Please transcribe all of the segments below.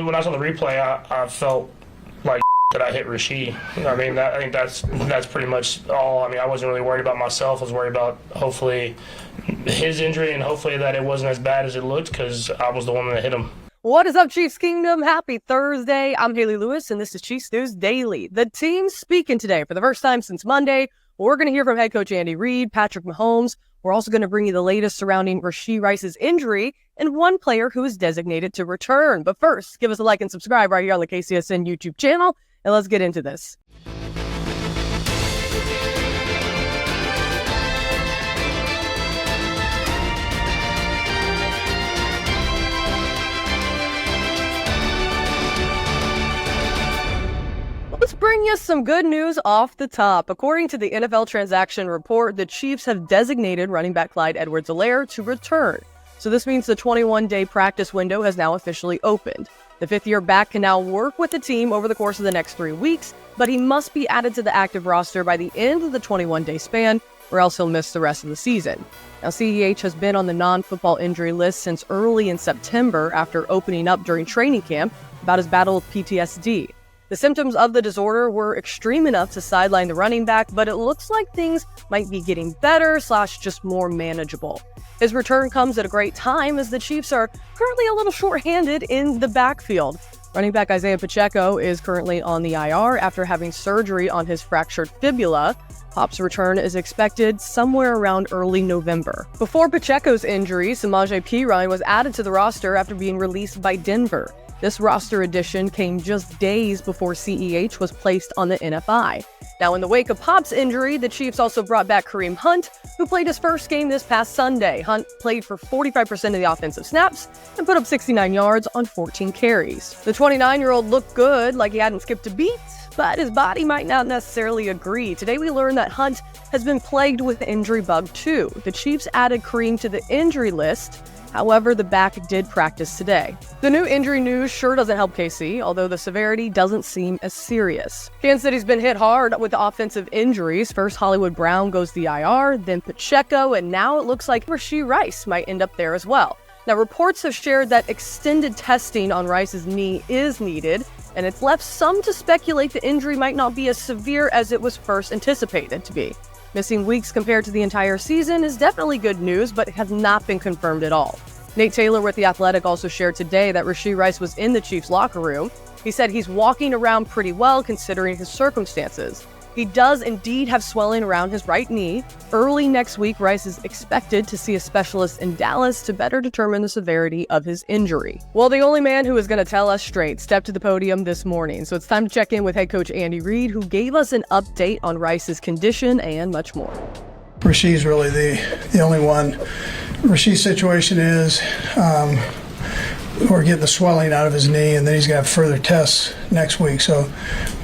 when I saw the replay, I felt like that I hit Rashee. I mean, I think that's pretty much all. I mean, I wasn't really worried about myself. I was worried about hopefully his injury and hopefully that it wasn't as bad as it looked because I was the one that hit him. What is up, Chiefs Kingdom? Happy Thursday. I'm Hayley Lewis, and this is Chiefs News Daily. The team's speaking today for the first time since Monday. We're going to hear from head coach Andy Reid, Patrick Mahomes. We're also going to bring you the latest surrounding Rashee Rice's injury and one player who is designated to return. But first, give us a like and subscribe right here on the KCSN YouTube channel, and let's get into this. Let's bring you some good news off the top. According to the NFL transaction report, the Chiefs have designated running back Clyde Edwards-Helaire to return. So this means the 21-day practice window has now officially opened. The fifth-year back can now work with the team over the course of the next 3 weeks, but he must be added to the active roster by the end of the 21-day span, or else he'll miss the rest of the season. Now, CEH has been on the non-football injury list since early in September after opening up during training camp about his battle with PTSD. The symptoms of the disorder were extreme enough to sideline the running back, but it looks like things might be getting better / just more manageable. His return comes at a great time as the Chiefs are currently a little short-handed in the backfield. Running back Isaiah Pacheco is currently on the IR after having surgery on his fractured fibula. Pop's return is expected somewhere around early November. Before Pacheco's injury, Samaje Perine was added to the roster after being released by Denver. This roster addition came just days before CEH was placed on the NFI. Now, in the wake of Pop's injury, the Chiefs also brought back Kareem Hunt, who played his first game this past Sunday. Hunt played for 45% of the offensive snaps and put up 69 yards on 14 carries. The 29-year-old looked good, like he hadn't skipped a beat, but his body might not necessarily agree. Today we learned that Hunt has been plagued with the injury bug too. The Chiefs added Kareem to the injury list. However, the back did practice today. The new injury news sure doesn't help KC, although the severity doesn't seem as serious. Kansas City's been hit hard with offensive injuries. First, Hollywood Brown goes to the IR, then Pacheco, and now it looks like Rashee Rice might end up there as well. Now, reports have shared that extended testing on Rice's knee is needed, and it's left some to speculate the injury might not be as severe as it was first anticipated to be. Missing weeks compared to the entire season is definitely good news, but it has not been confirmed at all. Nate Taylor with The Athletic also shared today that Rashee Rice was in the Chiefs' locker room. He said he's walking around pretty well considering his circumstances. He does indeed have swelling around his right knee. Early next week, Rice is expected to see a specialist in Dallas to better determine the severity of his injury. Well, the only man who is going to tell us straight stepped to the podium this morning, so it's time to check in with head coach Andy Reid, who gave us an update on Rice's condition and much more. Rashee's really the only one. Rashee's situation is we're getting the swelling out of his knee, and then he's going to have further tests next week. So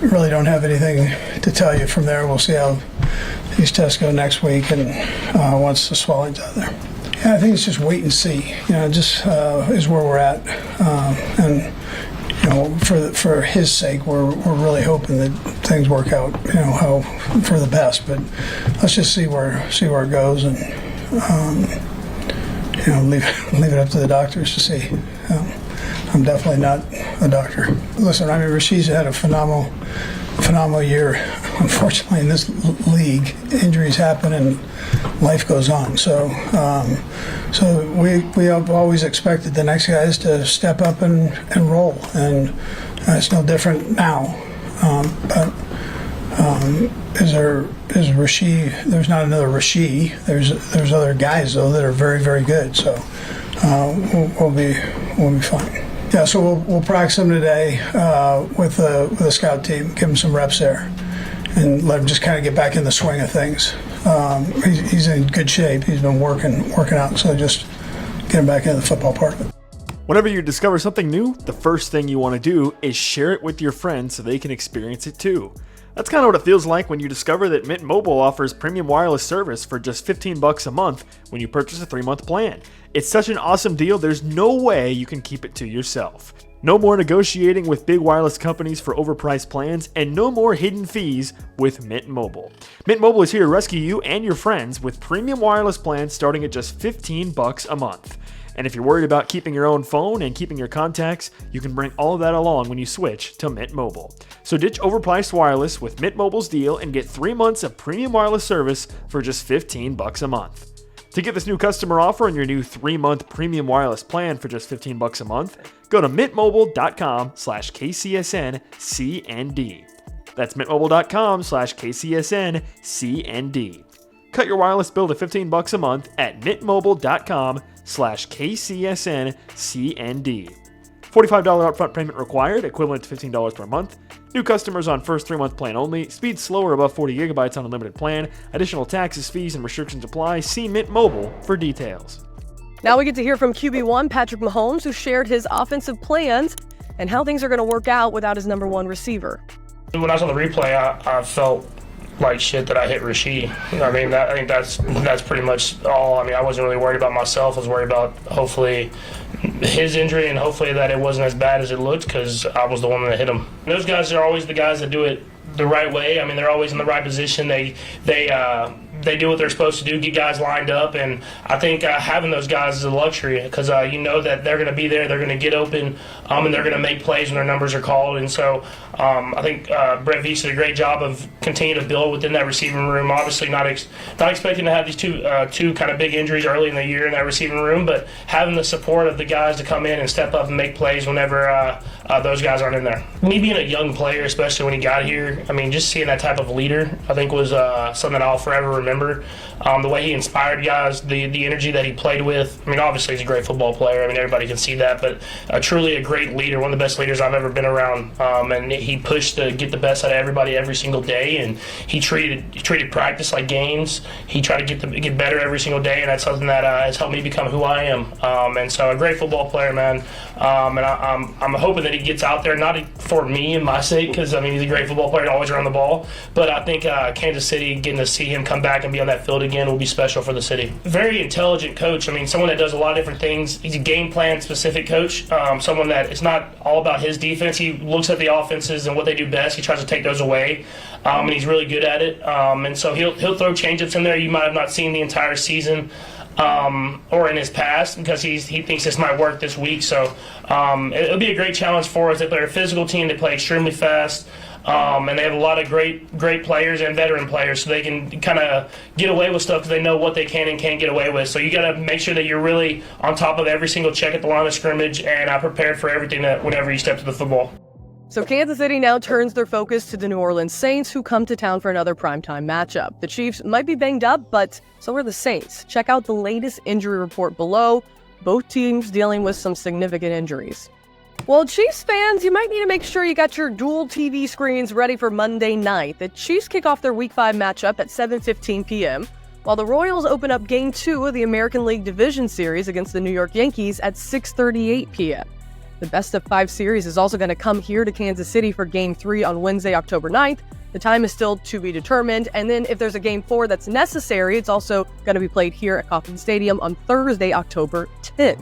we really don't have anything to tell you from there. We'll see how these tests go next week, and once the swelling's out there. Yeah, I think it's just wait and see. Just is where we're at, and for his sake, we're really hoping that things work out, how for the best. But let's just see where it goes, and leave it up to the doctors to see. I'm definitely not a doctor. Listen, Rashee's had a phenomenal year. Unfortunately, in this league, injuries happen and life goes on. So we have always expected the next guys to step up and roll, and it's no different now. Is Rashee? There's not another Rashee. There's other guys though that are very, very good. So we'll be fine. Yeah, so we'll practice him today with the scout team, give him some reps there, and let him just kind of get back in the swing of things. He's in good shape. He's been working out, so just get him back into the football part of it. Whenever you discover something new, the first thing you want to do is share it with your friends so they can experience it too. That's kind of what it feels like when you discover that Mint Mobile offers premium wireless service for just $15 a month when you purchase a 3-month plan. It's such an awesome deal, there's no way you can keep it to yourself. No more negotiating with big wireless companies for overpriced plans, and no more hidden fees with Mint Mobile. Mint Mobile is here to rescue you and your friends with premium wireless plans starting at just $15 a month. And if you're worried about keeping your own phone and keeping your contacts, you can bring all of that along when you switch to Mint Mobile. So ditch overpriced wireless with Mint Mobile's deal and get 3 months of premium wireless service for just $15 a month. To get this new customer offer on your new 3-month premium wireless plan for just $15 a month, go to mintmobile.com/KCSNCND. That's mintmobile.com/KCSNCND. Cut your wireless bill to $15 a month at mintmobile.com/KCSNCND. $45 upfront payment required, equivalent to $15 per month. New customers on first 3-month plan only. Speed slower above 40 gigabytes on unlimited plan. Additional taxes, fees, and restrictions apply. See Mint Mobile for details. Now we get to hear from QB1 Patrick Mahomes, who shared his offensive plans and how things are going to work out without his number one receiver. When I saw the replay, I felt like shit that I hit Rashee. I mean, I think that's pretty much all. I mean, I wasn't really worried about myself. I was worried about hopefully his injury and hopefully that it wasn't as bad as it looked because I was the one that hit him. And those guys are always the guys that do it the right way. I mean, they're always in the right position. They do what they're supposed to do, get guys lined up, and I think having those guys is a luxury because you know that they're going to be there, they're going to get open, and they're going to make plays when their numbers are called. And so I think Brett Veach did a great job of continuing to build within that receiving room. Obviously, not expecting to have these two kind of big injuries early in the year in that receiving room, but having the support of the guys to come in and step up and make plays whenever those guys aren't in there. Me being a young player, especially when he got here, I mean, just seeing that type of leader, I think was something that I'll forever remember. The way he inspired guys, the energy that he played with. I mean, obviously he's a great football player. I mean, everybody can see that, but truly a great leader, one of the best leaders I've ever been around. And he pushed to get the best out of everybody every single day, and he treated practice like games. He tried to get better every single day, and that's something that has helped me become who I am. And so a great football player, man. And I'm hoping that he gets out there, not for me and my sake, because I mean he's a great football player, always around the ball. But I think Kansas City, getting to see him come back and be on that field again will be special for the city. Very intelligent coach. I mean, someone that does a lot of different things. He's a game plan specific coach. Someone that it's not all about his defense. He looks at the offenses and what they do best. He tries to take those away, and he's really good at it. And so he'll throw change-ups in there you might have not seen the entire season. Or in his past, because he thinks this might work this week. So it'll be a great challenge for us. They're a physical team. They play extremely fast, and they have a lot of great players and veteran players, so they can kind of get away with stuff because they know what they can and can't get away with. So you got to make sure that you're really on top of every single check at the line of scrimmage and prepared for everything that whenever you step to the football. So Kansas City now turns their focus to the New Orleans Saints, who come to town for another primetime matchup. The Chiefs might be banged up, but so are the Saints. Check out the latest injury report below. Both teams dealing with some significant injuries. Well, Chiefs fans, you might need to make sure you got your dual TV screens ready for Monday night. The Chiefs kick off their Week 5 matchup at 7:15 p.m., while the Royals open up Game 2 of the American League Division Series against the New York Yankees at 6:38 p.m. The best of 5 series is also going to come here to Kansas City for Game 3 on Wednesday, October 9th. The time is still to be determined. And then if there's a Game 4 that's necessary, it's also going to be played here at Kauffman Stadium on Thursday, October 10th.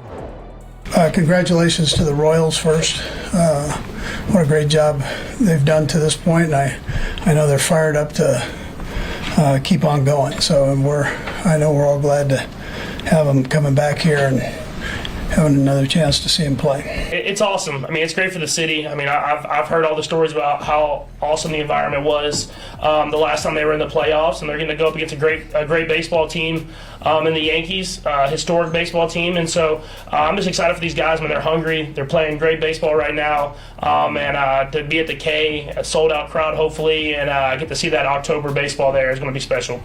Congratulations to the Royals first. What a great job they've done to this point. And I know they're fired up to keep on going. So I know we're all glad to have them coming back here and having another chance to see him play. It's awesome. I mean, it's great for the city. I mean, I've heard all the stories about how awesome the environment was the last time they were in the playoffs, and they're going to go up against a great baseball team in the Yankees, historic baseball team. And so I'm just excited for these guys. I mean, they're hungry. They're playing great baseball right now, and to be at the K, a sold-out crowd hopefully, and get to see that October baseball there is going to be special.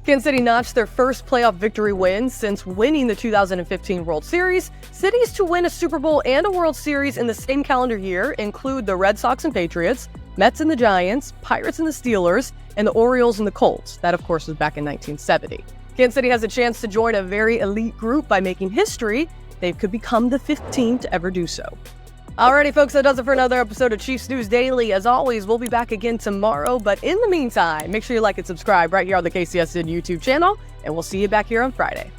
Kansas City notched their first playoff victory win since winning the 2015 World Series. Cities to win a Super Bowl and a World Series in the same calendar year include the Red Sox and Patriots, Mets and the Giants, Pirates and the Steelers, and the Orioles and the Colts. That, of course, was back in 1970. Kansas City has a chance to join a very elite group by making history. They could become the 5th team to ever do so. Alrighty, folks, that does it for another episode of Chiefs News Daily. As always, we'll be back again tomorrow. But in the meantime, make sure you like and subscribe right here on the KCSN YouTube channel, and we'll see you back here on Friday.